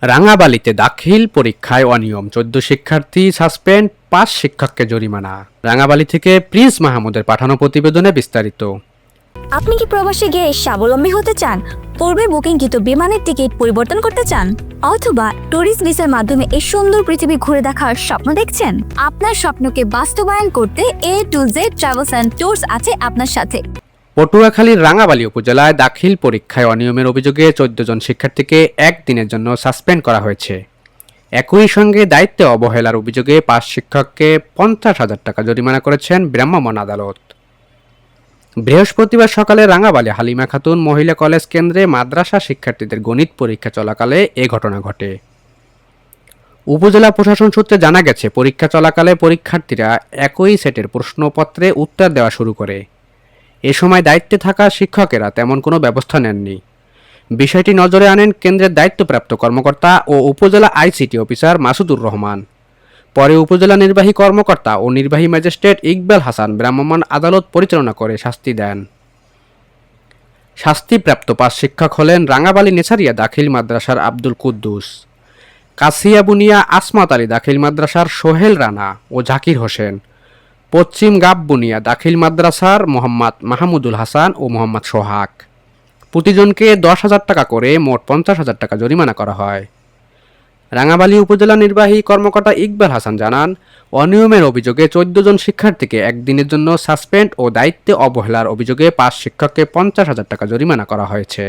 রাঙাবালিতে দাখিল পরীক্ষায় অনিয়ম, ১৪ শিক্ষার্থী সাসপেন্ড, ৫ শিক্ষককে জরিমানা। রাঙাবালি থেকে প্রিন্স মাহমুদের পাঠানো প্রতিবেদনে বিস্তারিত। আপনি কি প্রবাসে গিয়ে স্বাবলম্বী হতে চান? পূর্বে বুকিংকৃত বিমানের টিকিট পরিবর্তন করতে চান, অথবা ট্যুরিস্ট ভিসার মাধ্যমে এই সুন্দর পৃথিবী ঘুরে দেখার স্বপ্ন দেখছেন? আপনার স্বপ্নকে বাস্তবায়ন করতে A to Z travels and tours আছে আপনার সাথে। পটুয়াখালীর রাঙাবালি উপজেলায় দাখিল পরীক্ষায় অনিয়মের অভিযোগে ১৪ জন শিক্ষার্থীকে একদিনের জন্য সাসপেন্ড করা হয়েছে। একই সঙ্গে দায়িত্বে অবহেলার অভিযোগে ৫ শিক্ষককে ৫০,০০০ টাকা জরিমানা করেছেন ভ্রাম্যমাণ আদালত। বৃহস্পতিবার সকালে রাঙাবালি হালিমা খাতুন মহিলা কলেজ কেন্দ্রে মাদ্রাসা শিক্ষার্থীদের গণিত পরীক্ষা চলাকালে এ ঘটনা ঘটে। উপজেলা প্রশাসন সূত্রে জানা গেছে, পরীক্ষা চলাকালে পরীক্ষার্থীরা একই সেটের প্রশ্নপত্রে উত্তর দেওয়া শুরু করে। এ সময় দায়িত্বে থাকা শিক্ষকেরা তেমন কোনো ব্যবস্থা নেননি। বিষয়টি নজরে আনেন কেন্দ্রের দায়িত্বপ্রাপ্ত কর্মকর্তা ও উপজেলা আইসিটি অফিসার মাসুদুর রহমান। পরে উপজেলা নির্বাহী কর্মকর্তা ও নির্বাহী ম্যাজিস্ট্রেট ইকবাল হাসান ভ্রাম্যমাণ আদালত পরিচালনা করে শাস্তি দেন। শাস্তিপ্রাপ্ত ৫ শিক্ষক হলেন রাঙাবালি নেছারিয়া দাখিল মাদ্রাসার আব্দুল কুদ্দুস, কাসিয়া বুনিয়া আসমাত আলী দাখিল মাদ্রাসার সোহেল রানা ও জাকির হোসেন, পশ্চিম গাব বুনিয়া দাখিল মাদ্রাসার মোহাম্মদ মাহমুদুল হাসান ও মোহাম্মদ সোহাগ। প্রতিজনকে ১০,০০০ টাকা করে মোট ৫০,০০০ টাকা জরিমানা করা হয়। রাঙাবালি উপজেলা নির্বাহী কর্মকর্তা ইকবাল হাসান জানান, অনিয়মের অভিযোগে ১৪ জন শিক্ষার্থীকে একদিনের জন্য সাসপেন্ড ও দায়িত্বে অবহেলার অভিযোগে ৫ শিক্ষককে ৫০,০০০ টাকা জরিমানা করা হয়েছে।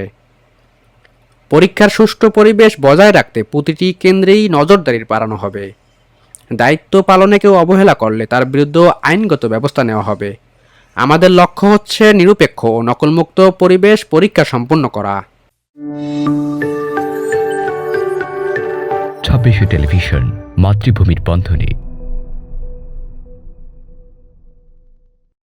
পরীক্ষার সুষ্ঠু পরিবেশ বজায় রাখতে প্রতিটি কেন্দ্রেই নজরদারি বাড়ানো হবে। দায়িত্ব পালনে কেউ অবহেলা করলে তার বিরুদ্ধে আইনগত ব্যবস্থা নেওয়া হবে। আমাদের লক্ষ্য হচ্ছে নিরপেক্ষ ও নকলমুক্ত পরিবেশ পরীক্ষা সম্পন্ন করা। ২৬ টেলিভিশন, মাতৃভূমির বন্ধনে।